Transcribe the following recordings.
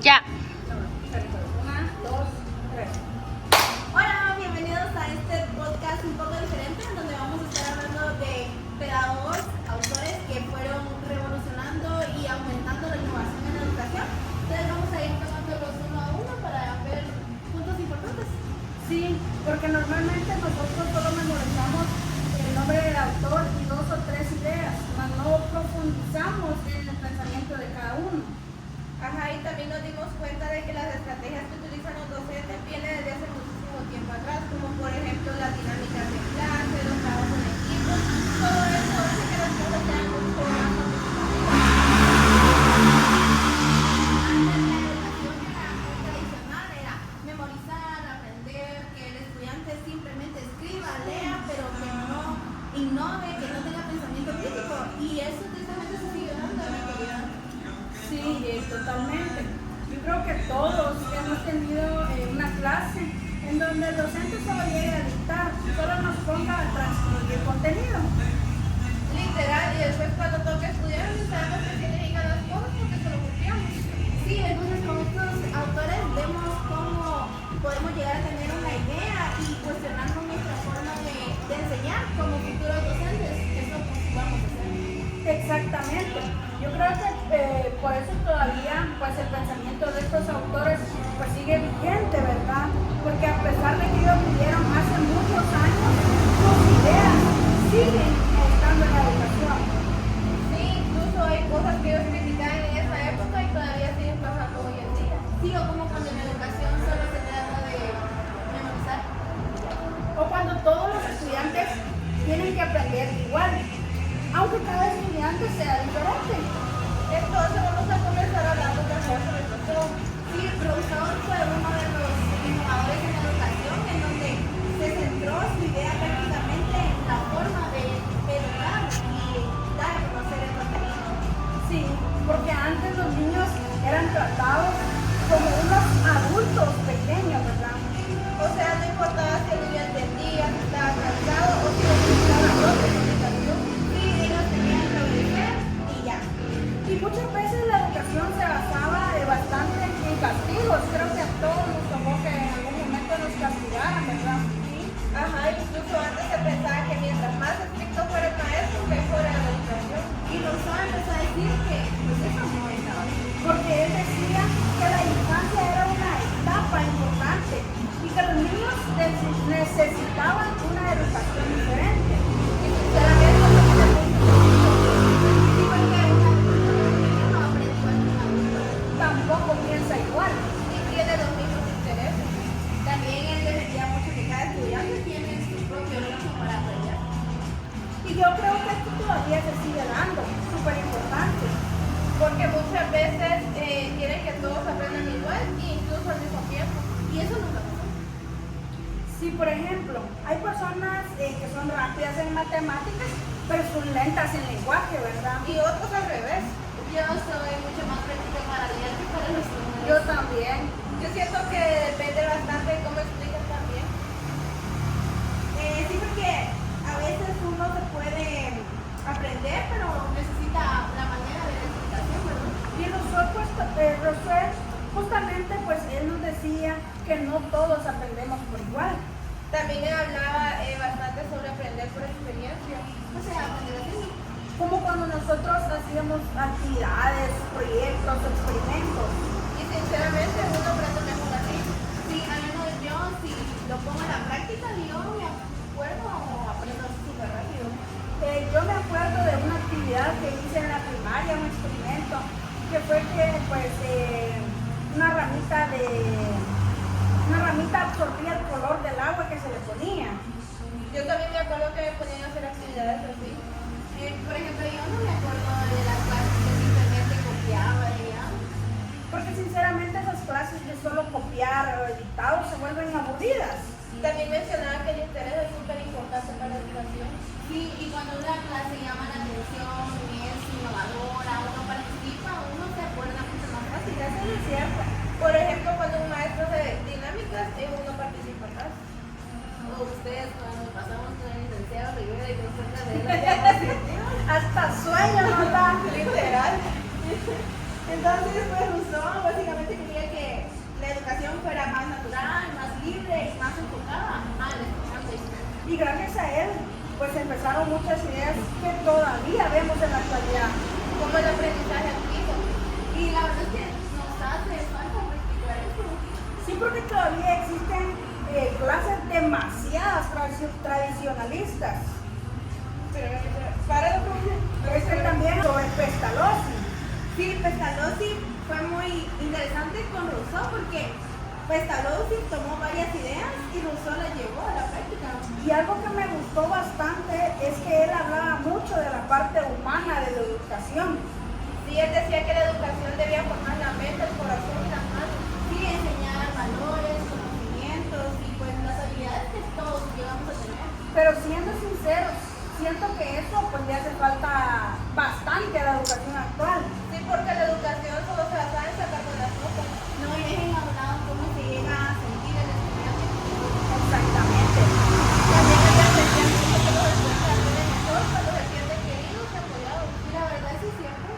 Ya. Una, dos, tres. Hola, bienvenidos a este podcast un poco diferente, en donde vamos a estar hablando de pedagogos, autores que fueron revolucionando y aumentando la innovación en la educación. Entonces vamos a ir tomándolos uno a uno para ver puntos importantes. Sí, porque normalmente nosotros solo memorizamos el nombre del autor y dos o tres ideas, mas no profundizamos en el pensamiento de cada uno. Ajá, y también nos dimos cuenta de que las estrategias que utilizan los docentes vienen desde hace muchísimo tiempo atrás, como por ejemplo las dinámicas de clase, los trabajos en equipo, todo eso hace que las cosas sean mucho más participativas. Antes la educación era muy tradicional, era memorizar, aprender, que el estudiante simplemente escriba, lea, pero que no innove, que no tenga pensamiento crítico, y eso precisamente se sigue dando en la actualidad. Sí, totalmente. Yo creo que todos hemos tenido una clase en donde el docente solo llegue a dictar, solo nos ponga a transcribir contenido. Literal, y después cuando toca estudiar no sabemos qué significan las cosas porque solo copiamos. Sí, entonces con estos autores vemos cómo podemos llegar a tener una idea y cuestionarnos nuestra forma de enseñar como futuros docentes. Eso pues vamos a hacer. Exactamente. Yo creo que por eso todavía pues el pensamiento de estos autores pues sigue vigente, ¿verdad? Porque a pesar de que ellos vivieron hace muchos años, sus ideas siguen estando en la educación. Sí, incluso hay cosas que ellos criticaban en esa época y todavía siguen pasando hoy en día. Sí, o como cuando en la educación solo se trata de memorizar. O cuando todos los estudiantes tienen que aprender igual, aunque cada estudiante sea diferente. Entonces vamos a comenzar hablando de Rousseau. Sí, Rousseau fue uno de los innovadores en la educación, en donde se centró su idea prácticamente en la forma de educar y dar a conocer el contenido. Sí, porque antes los niños eran tratados como unos adultos pequeños, ¿verdad? O sea, no importaba si el niño entendía, si estaba cansado o si necesitaba otra explicación. Sí, ellos tenían que obedecer y ya. Y muchas veces la educación se basaba bastante en castigos. Creo que a todos nos tomó que en algún momento nos castigaran, ¿verdad? Sí. Ajá, incluso antes se pensaba que mientras más estricto fuera el maestro, mejor era la educación. Y Rousseau empezó a decir que pues eso no es nada. Porque él decía que la infancia era una etapa importante y que los niños necesitaban una educación diferente. Y sinceramente no tiene mucho sentido. Sí, porque una niña no aprende igual que un adulto. Tampoco piensa igual. Y tiene los mismos intereses. También él defendía mucho que cada estudiante tiene su propio ritmo para aprender. Y yo creo que esto todavía se sigue dando, súper importante. Porque muchas veces quieren que todos aprendan igual e incluso al mismo tiempo. Y eso nunca pasa. Si por ejemplo hay personas que son rápidas en matemáticas, pero son lentas en lenguaje, ¿verdad? Y otros al revés. Yo soy mucho más práctica para leer que para los números. Yo también. Yo siento que depende bastante de cómo explicas también. Sí, porque a veces uno se puede aprender, pero necesita la manera de la explicación, ¿verdad? Y Rousseau, justamente, pues él nos decía que no todos aprendemos por igual. También él hablaba bastante sobre aprender por experiencia. O sea, aprender haciendo. Como cuando nosotros hacíamos actividades, proyectos, experimentos. Y sinceramente uno aprende mejor así. Sí, al menos yo, si lo pongo en la práctica, yo me acuerdo o aprendo súper rápido. Yo me acuerdo de una actividad que hice en la primaria, un experimento, que fue que pues una ramita absorbía el color del agua que se le ponía. Yo también me acuerdo que me ponían a hacer actividades así. Por ejemplo, yo no me acuerdo de las clases que simplemente copiaba y ya. Porque sinceramente esas clases de solo copiar dictados se vuelven aburridas. También mencionaba que el interés es súper importante para la educación. Sí, y cuando una clase llama la atención, es innovadora, uno participa, uno se acuerda mucho más fácil. Eso es cierto. Por ejemplo, cuando un maestro hace dinámicas, uno participa más. O ustedes cuando pasamos con el licenciado Rivera y nos cuenta de las diapositivas. Hasta sueño nos da. Literal. Entonces, pues Rousseau básicamente quería porque todavía existen clases demasiadas tradicionalistas. Para También sobre Pestalozzi. Sí, Pestalozzi fue muy interesante con Rousseau porque Pestalozzi tomó varias ideas y Rousseau las llevó a la práctica. Y algo que me gustó bastante es que él hablaba mucho de la parte humana de la educación. Sí, él decía que la educación debía formar la mente, el corazón y las manos. Sí, enseñar valores, conocimientos y pues las habilidades que todos llegamos a tener. Pero siendo sinceros, siento que eso pues le hace falta bastante a la educación actual. Sí, porque la educación solo se basa en sacar buenas notas. No dejen a un lado cómo se llega a sentir el estudiante. Exactamente. También hay que apreciar mucho que los estudiantes aprenden mejor cuando se sienten queridos y apoyados. Y la verdad sí es cierto.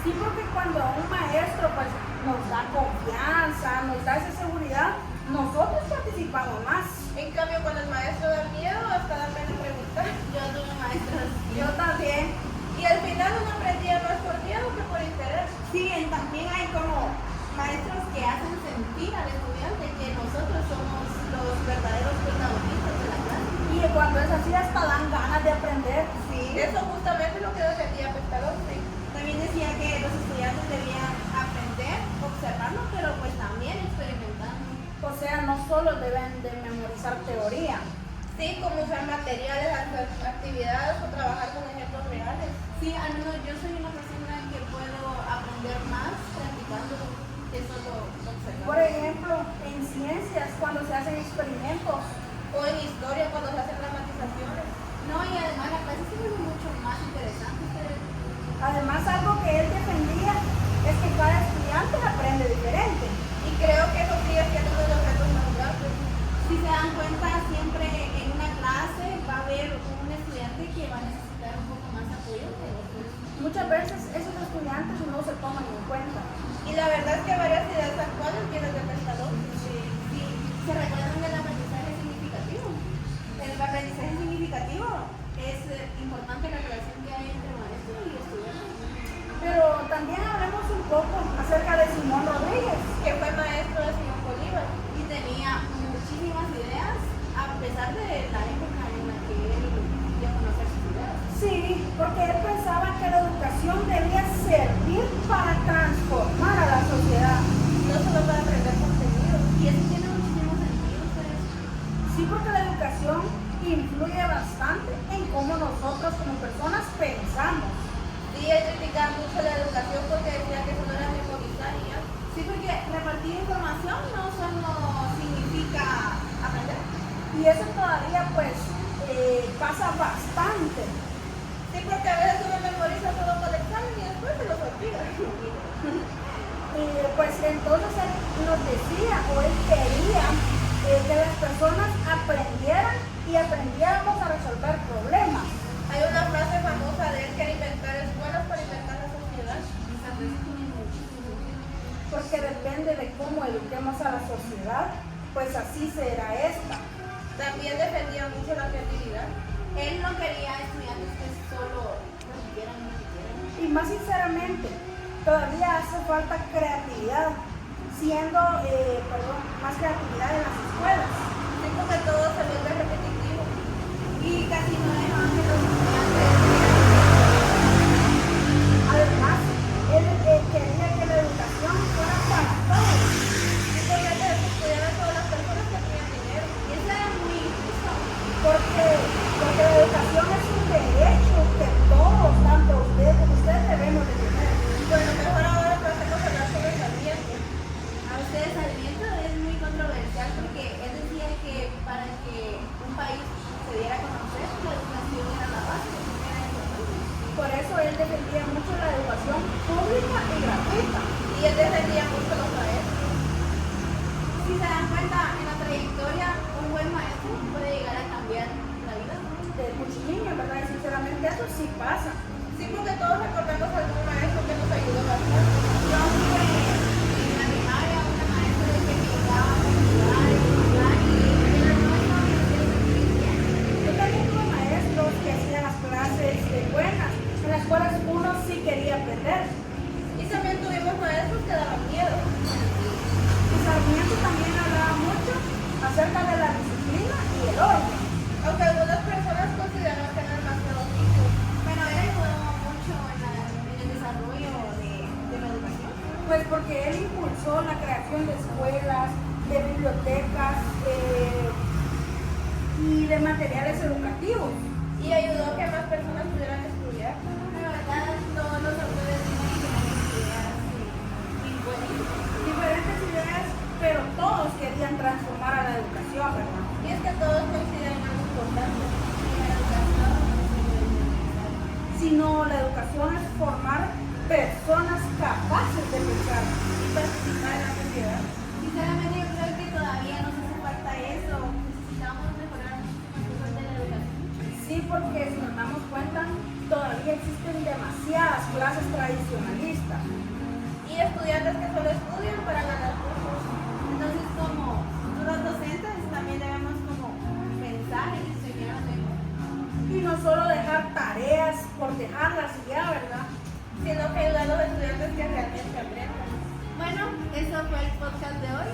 Sí, porque cuando un maestro pues nos da confianza, nos da esa seguridad, nosotros participamos más. En cambio, cuando el maestro da miedo, hasta da pena preguntar. Yo tuve maestros. Yo también. Y al final uno aprendía más por miedo que por interés. Sí, también hay como maestros que hacen sentir al estudiante que nosotros somos los verdaderos protagonistas de la clase. Y cuando es así hasta dan ganas de aprender. Sí, eso justamente es lo que defendía Pestalozzi. También decía que los estudiantes debían aprender observando, pero pues también experimentando. O sea, no solo deben de memorizar teoría. Sí, como usar materiales, hacer actividades o trabajar con ejemplos reales. Sí, al menos yo soy una persona que puedo aprender más practicando que solo observar. Por ejemplo, en ciencias, cuando se hacen experimentos. O en historia, cuando se hacen dramatizaciones. No, y además la clase se vuelve mucho más interesante. Además, algo que él defendía es que cada estudiante aprende diferente. Y creo que eso sigue siendo uno de los retos más grandes. Si se dan cuenta, siempre en una clase va a haber un estudiante que va a necesitar un poco más apoyo que otros. Muchas veces esos estudiantes no se toman en cuenta. Y la verdad es que varias ideas actuales vienen de Pestalozzi. Sí, se recuerdan del aprendizaje significativo. El aprendizaje significativo es importante la relación que hay entre maestro y estudiante. Pero también hablemos un poco acerca de Simón Rodríguez, Que fue maestro de Simón Bolívar y tenía muchísimas ideas a pesar de la época en la que él dio a conocer sus ideas. Sí, porque él pensaba que la educación debía servir para transformar a la sociedad. No solo para aprender contenido. Y eso tiene muchísimo sentido. Sí, porque la educación influye bastante en cómo nosotros como personas pensamos. Sí, él criticaba mucho la educación porque decía que eso no era memorizar y ya. Sí, porque repartir información no solo significa aprender. Y eso todavía pues pasa bastante. Sí, porque a veces uno memoriza todo para el examen y después se los olvida. Pues entonces él nos decía o él quería que las personas aprendieran y aprendiéramos a resolver problemas. Hay una frase famosa de él que era inventar escuelas para inventar la sociedad. Porque depende de cómo eduquemos a la sociedad, pues así será esta. También defendía mucho la creatividad. Él no quería estudiantes que solo repitieran. Y más sinceramente, todavía hace falta creatividad, más creatividad en las escuelas. Sí, porque todo se vuelve repetitivo y casi no dejan que los estudiantes. Además, él quería que la educación fuera para todos. Y quería que estudiaran todas las personas que tenían dinero. Y eso era muy injusto. Porque la educación es un derecho que todos, tanto ustedes debemos de tener. Bueno, mejor ahora pasemos a hablar sobre Sarmiento. A ustedes Sarmiento es muy controversial porque él decía que para que un país se diera a conocer, la educación era la base, era importante. Por eso él defendía mucho la educación pública y gratuita. Y él defendía mucho a los maestros. Si se dan cuenta, en la trayectoria, un buen maestro puede llegar a cambiar la vida. De muchos niños, ¿verdad? Y sinceramente eso sí pasa. Sí, porque todos recordamos a algún maestro que nos ayudó bastante. Yo tuve en la primaria una maestra que me ayudaba a estudiar y era Yo también tuve maestros que hacían las clases buenas, en las cuales uno sí quería aprender. y también tuvimos maestros que daban miedo. Y Sarmiento también hablaba ayudó en la creación de escuelas, de bibliotecas y de materiales educativos. Y ayudó a que más personas pudieran estudiar. La verdad, todos los autores tienen diferentes ideas y buenísimas. Diferentes ideas, pero todos querían transformar a la educación, ¿verdad? Y es que todos coinciden en algo importante. La educación no se puede generalizar. Sino la educación es formar personas capaces de pensar. Y participar en la sociedad. Sinceramente, yo creo que todavía nos hace falta eso. Necesitamos mejorar muchísimas cosas de la educación. Sí, porque si nos damos cuenta, todavía existen demasiadas clases tradicionalistas. Y estudiantes que solo estudian para ganar cursos. Entonces, como futuros docentes, también debemos como pensar y enseñar mejor. Y no solo dejar tareas por dejarlas y ya, ¿verdad? Sino que ayudar a los estudiantes que realmente aprendan. Bueno, eso fue el podcast de hoy.